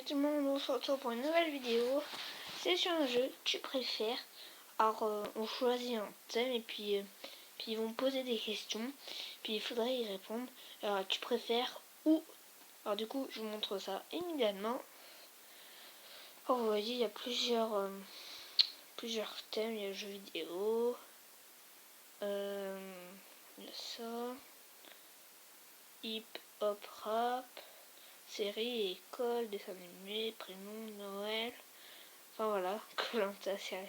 Tout le monde, on se retrouve pour une nouvelle vidéo. C'est sur un jeu, tu préfères. Alors on choisit un thème et puis ils vont poser des questions. Puis il faudrait y répondre. Alors tu préfères où? Alors du coup je vous montre ça immédiatement. Alors vous voyez il y a plusieurs thèmes. Il y a le jeu vidéo. Il y a ça. Hip hop rap. Série, école, dessin animé, prénom, Noël. Enfin voilà, Koh-Lanta, série.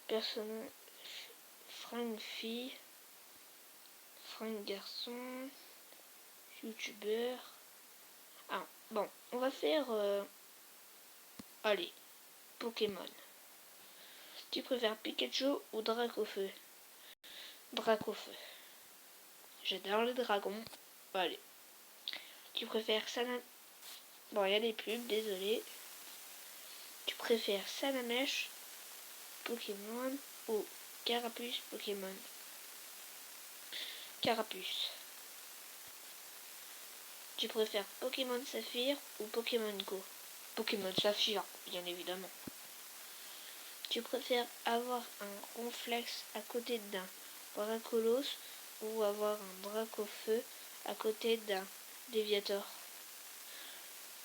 Personne, fringue fille, fringue garçon, youtubeur. Ah, bon, on va faire, allez, Pokémon. Tu préfères Pikachu ou Dracofeu? Dracofeu. J'adore les dragons. Allez. Tu préfères Salamèche? Bon, il y a des pubs, désolé. Tu préfères Salamèche Pokémon ou Carapuce Pokémon? Carapuce. Tu préfères Pokémon Saphir ou Pokémon Go? Pokémon Saphir, bien évidemment. Tu préfères avoir un Ronflex à côté d'un Dracolos ou avoir un Dracofeu à côté d'un Léviator?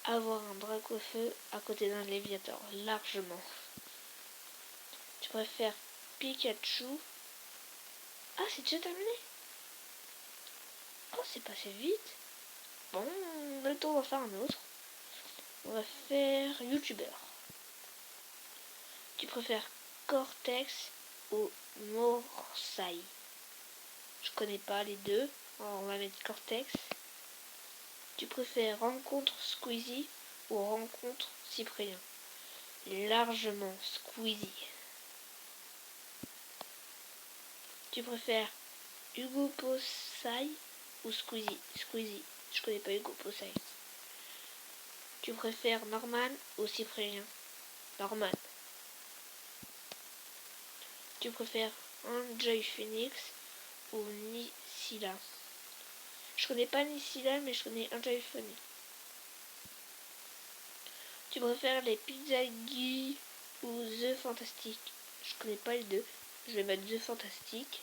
Avoir un Dracofeu à côté d'un Léviator, largement. Tu préfères Pikachu? Ah, c'est déjà terminé? Oh, c'est passé vite. Bon, le tour, on va faire un autre. On va faire youtubeur. Tu préfères Cortex ou Morsay? Je connais pas les deux. Alors on va mettre Cortex. Tu préfères rencontre Squeezie ou rencontre Cyprien? Largement Squeezie. Tu préfères Hugo Possay ou Squeezie? Squeezie. Je connais pas Hugo Possay. Tu préfères Norman ou Cyprien? Norman. Tu préfères Enjoy Phoenix ou Nisila? Je connais pas Nisila, mais je connais Enjoy Phoenix. Tu préfères les Pizza Guy ou The Fantastic? Je connais pas les deux. Je vais mettre The Fantastic.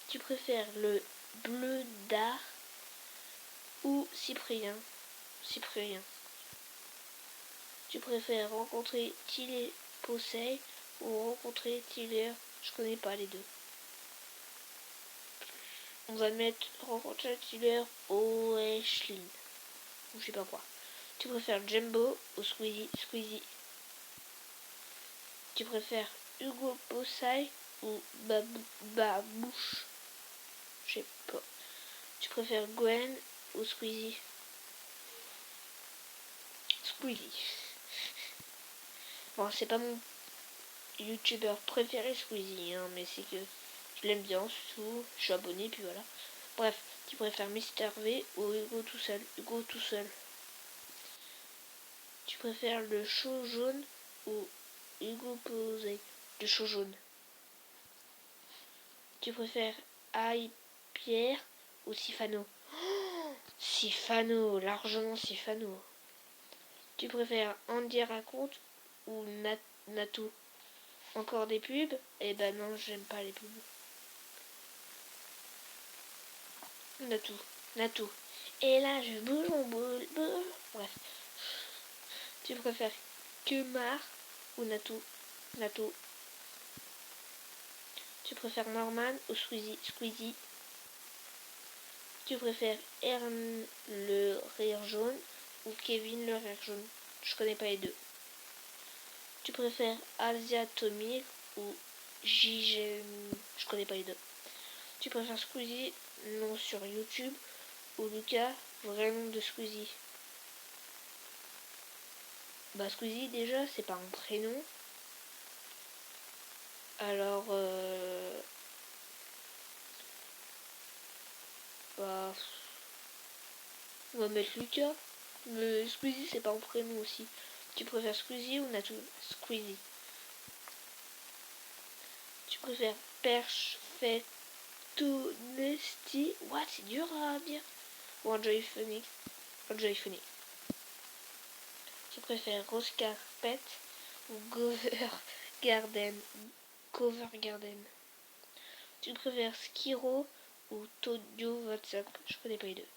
Tu préfères le bleu d'art ou Cyprien? Cyprien. Tu préfères rencontrer Tilly Possey ou rencontrer Tiller? Je connais pas les deux. On va mettre rencontrer Tiller ou Ashlyn. Ou je sais pas quoi. Tu préfères Jumbo ou Squeezie? Squeezie. Tu préfères Hugo Possay ou Babouche? Je sais pas. Tu préfères Gwen ou Squeezie? Squeezie. Bon, c'est pas mon youtubeur préféré Squeezie, hein, mais c'est que je l'aime bien, surtout. Je suis abonné, puis voilà. Bref, tu préfères Mister V ou Hugo tout seul? Hugo tout seul. Tu préfères le chou jaune ou Hugo Posé? Le chou jaune. Tu préfères Aïe Pierre ou Sifano? Sifano, largement Sifano. Tu préfères Andy raconte ou Natou? Encore des pubs? Eh ben non, j'aime pas les pubs. Natou. Et là, je bouge mon boule. Bref. Tu préfères Kemar ou Natou? Natou. Tu préfères Norman ou Squeezie? Squeezie. Tu préfères Ern le rire jaune ou Kevin le rire jaune? Je connais pas les deux. Tu préfères Asia Tommy ou JG? Je connais pas les deux. Tu préfères Squeezie, nom sur YouTube, ou Lucas, vrai nom de Squeezie? Bah Squeezie déjà c'est pas un prénom. Alors bah on va mettre Lucas. Mais Squeezie c'est pas un prénom aussi. Tu préfères Squeezie ou Natou? Squeezie. Tu préfères Perche fait Honesty? What? C'est dur à dire. Ou Enjoy Phoenix? Enjoy Phoenix. Tu préfères Rose Carpet ou Garden Cover Garden. Tu préfères Skiro ou Todio 25. Je connais pas les deux.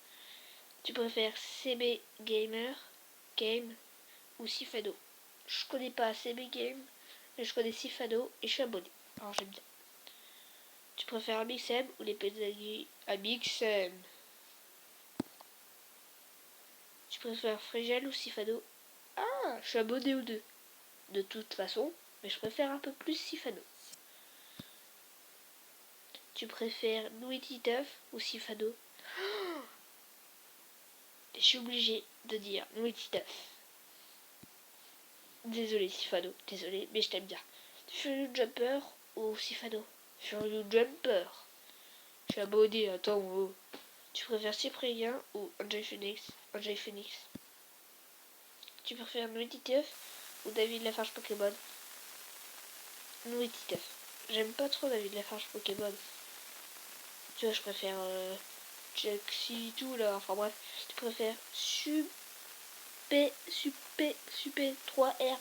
Tu préfères CB Gamer Game ou Sifado. Je connais pas CB Game, mais je connais Sifado et je suis abonné. Alors j'aime bien. Tu préfères Amixem ou les pédagogies Amixem. Tu préfères Frigel ou Sifado. Ah, je suis abonné aux deux. De toute façon, mais je préfère un peu plus Sifado. Tu préfères Nuititeuf ou Sifado. Je suis obligée de dire Nuititeuf. Désolé Sifado, désolé, mais je t'aime bien. Furious Jumper ou Sifado. Furious Jumper. Je suis abonné, attends. Oh. Tu préfères Cyprien ou Enjoy Phoenix. Tu préfères Nuititeuf ou David Lafarge Pokémon. Nuititeuf. J'aime pas trop David Lafarge Pokémon. Tu vois, je préfère Jaxi tout là. Enfin bref, tu préfères Super 3R.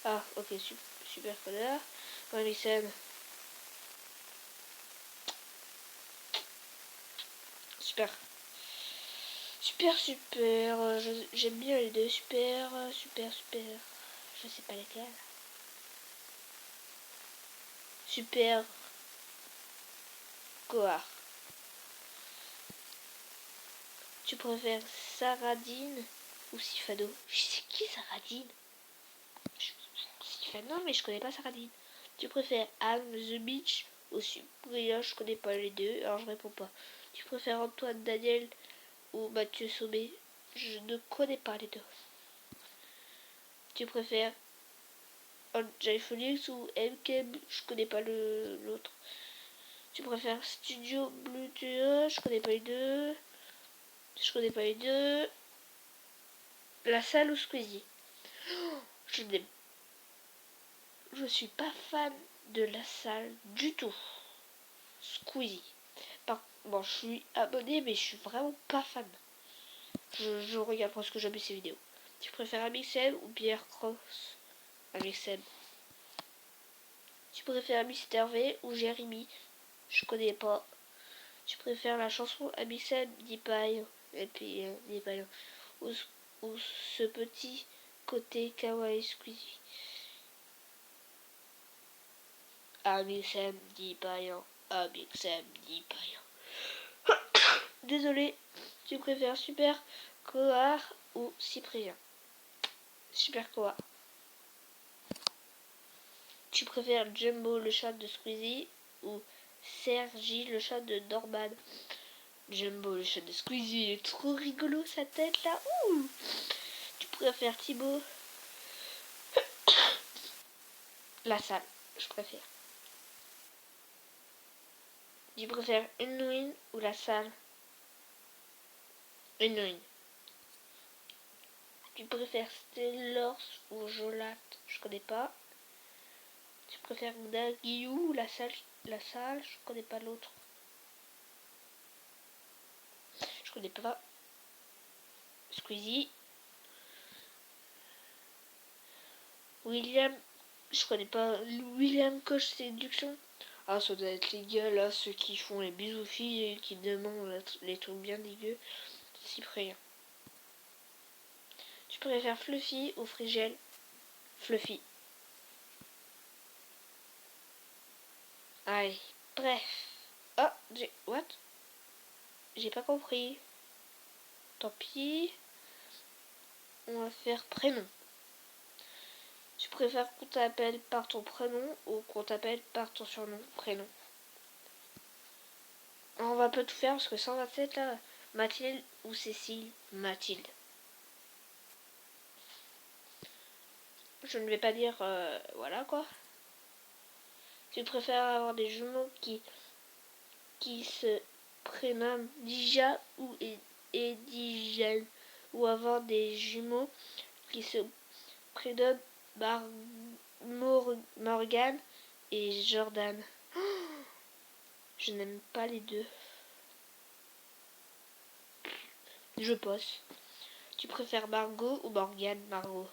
Ah, ok, super connard. Ouais, mais super. Super. J'aime bien les deux. Super. Je sais pas lesquels. Super. Goar. Tu préfères Saradine ou Sifado. Je sais qui Saradine. Non, mais je connais pas Saradine. Tu préfères Anne The Beach ou Cyprien. Je connais pas les deux, alors je réponds pas. Tu préfères Antoine Daniel ou Mathieu Sommet. Je ne connais pas les deux. Tu préfères Jay Phoenix ou MKB. Je connais pas l'autre. Tu préfères Studio Bluetooth. Je connais pas les deux. La salle ou Squeezie. Je suis pas fan de la salle du tout. Squeezie. Bon, je suis abonné, mais je suis vraiment pas fan. Je regarde presque jamais ces vidéos. Tu préfères Amixem ou Pierre Cross. Amixem. Tu préfères Mister V ou Jérémy. Je connais pas. Tu préfères la chanson Amixem d'Ipaï. Et puis d'Ipaï. Ou ce petit côté kawaii Squeezie. Amixem d'Ipaï. Désolé. Tu préfères Super Coar ou Cyprien. Super Coar. Tu préfères Jumbo le chat de Squeezie ou Sergi le chat de Dorman. Jumbo le chat de Squeezie, il est trop rigolo sa tête là. Ouh. Tu préfères Thibaut. La salle, je préfère. Tu préfères Unwin ou la salle. Unwin. Tu préfères Stellors ou Jolat. Je connais pas. Tu préfères Daguiou ou la salle. Je connais pas l'autre. Je connais pas. Squeezie. William. Je connais pas. William Coche Séduction. Ah, ça doit être les gars là, ceux qui font les bisous filles et qui demandent les trucs bien dégueux. Cyprien. Tu préfères Fluffy ou Frigel. Fluffy. Aïe. Bref. Oh, what? J'ai pas compris. Tant pis. On va faire prénom. Tu préfères qu'on t'appelle par ton prénom ou qu'on t'appelle par ton surnom. Prénom. On va pas tout faire parce que 127 là. Mathilde ou Cécile. Mathilde. Je ne vais pas dire voilà quoi. Tu préfères avoir des jumeaux qui se prénomment Dija ou Edigen ou avoir des jumeaux qui se prénomment Morgan et Jordan. Je n'aime pas les deux. Je passe. Tu préfères Margot ou Morgane? Margot.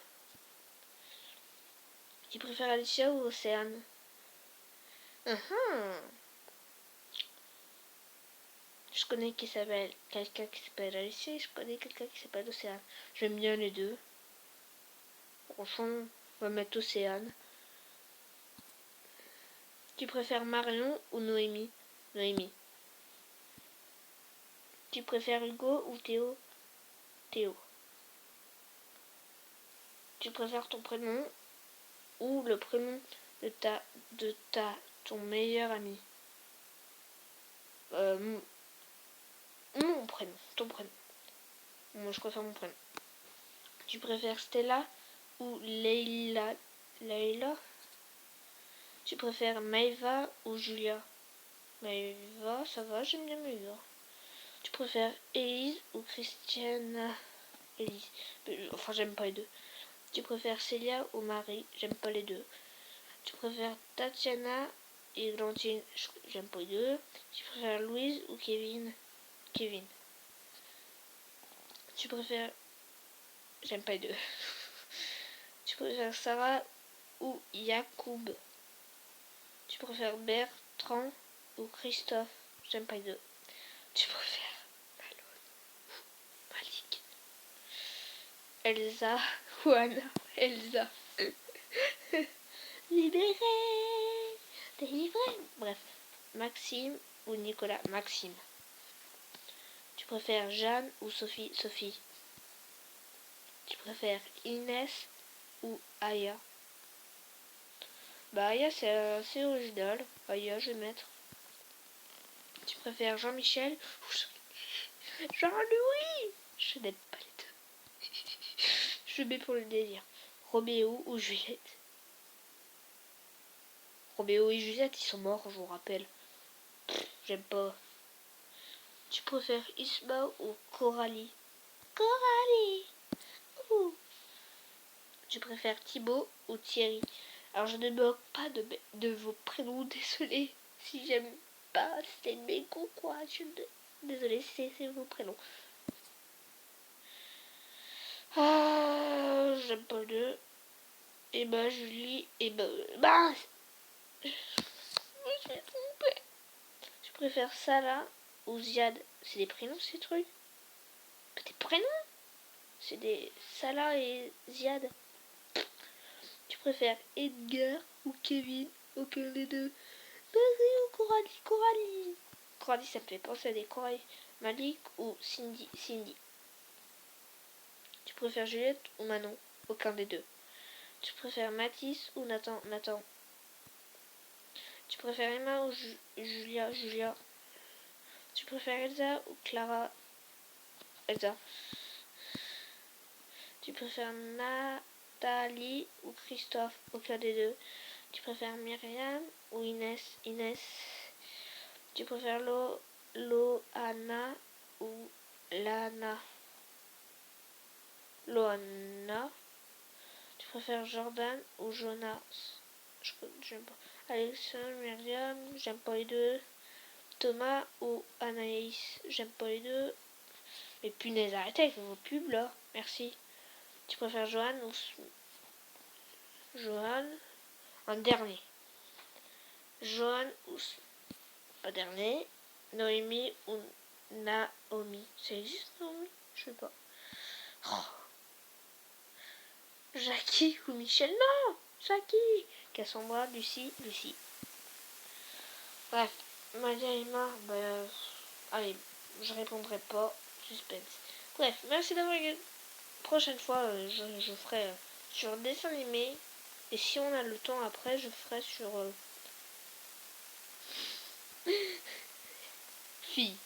Tu préfères Alicia ou Océane? Je connais quelqu'un qui s'appelle Alicia et je connais quelqu'un qui s'appelle Océane. J'aime bien les deux. Franchement, on va mettre Océane. Tu préfères Marion ou Noémie? Noémie. Tu préfères Hugo ou Théo? Théo. Tu préfères ton prénom ou le prénom de ton meilleur ami? Mon prénom, ton prénom. Moi, je préfère mon prénom. Tu préfères Stella ou Leila? Tu préfères Maëva ou Julia? Maëva, ça va, j'aime bien Maëva. Tu préfères Élise ou Christiana? Élise. Enfin, j'aime pas les deux. Tu préfères Célia ou Marie? J'aime pas les deux. Tu préfères Tatiana et Glantine? J'aime pas les deux. Tu préfères Louise ou Kevin? Kevin. Tu préfères... J'aime pas les deux. Tu préfères Sarah ou Yacoub? Tu préfères Bertrand ou Christophe? J'aime pas les deux. Tu préfères Malone ou Malik? Elsa ou Anna? Elsa. Libéré, délivré. Bref, Maxime ou Nicolas? Maxime. Tu préfères Jeanne ou Sophie? Sophie. Tu préfères Inès ou Aya? Bah Aya c'est assez original. Aya je vais mettre. Tu préfères Jean-Michel ou Jean-Louis? Je n'aime pas les deux. Je mets pour le délire. Roméo ou Juliette? Roméo et Juliette, ils sont morts, je vous rappelle. J'aime pas. Tu préfères Isma ou Coralie? Coralie. Ouh. Tu préfères Thibaut ou Thierry? Alors je ne me moque pas de vos prénoms, désolé. Si j'aime pas, c'est mégo quoi. Désolé, c'est vos prénoms. Ah, j'aime pas le deux. Et bah Julie, et bah... je me suis trompée. Tu préfères Salah ou Ziad? C'est des prénoms ces trucs? Des prénoms? C'est des Salah et Ziad. Tu préfères Edgar ou Kevin? Aucun des deux. Marie ou Coralie? Coralie. Coralie, ça me fait penser à des corails. Malik ou Cindy? Cindy. Tu préfères Juliette ou Manon? Aucun des deux. Tu préfères Mathis ou Nathan? Nathan. Tu préfères Emma ou Julia? Julia. Tu préfères Elsa ou Clara? Elsa. Tu préfères Nathalie ou Christophe? Aucun des deux. Tu préfères Myriam ou Inès? Inès. Tu préfères Loana ou Lana? Loana. Tu préfères Jordan ou Jonas? J'aime pas. Alexandre, Myriam, j'aime pas les deux. Thomas ou Anaïs, j'aime pas les deux. Mais punaise, arrêtez avec vos pubs là. Merci. Tu préfères Johan ou Johan? Un dernier. Johan ou pas dernier. Noémie ou Naomi? Ça existe Naomi? Je sais pas. Oh. Jackie ou Michel? Non, Jackie. Cassandra, Lucie. Bref, Maria et Emma, allez, je répondrai pas. Suspense. Bref, merci d'avoir regardé. Prochaine fois, je ferai sur dessin animé. Et si on a le temps après, je ferai sur fille.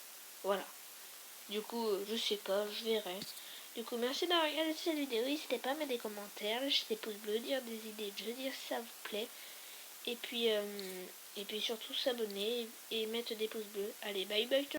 Voilà. Du coup, je sais pas, je verrai. Du coup, merci d'avoir regardé cette vidéo. N'hésitez pas à mettre des commentaires, lâcher des pouces bleus, dire des idées de jeux, dire si ça vous plaît. Et puis surtout s'abonner et mettre des pouces bleus. Allez, bye bye.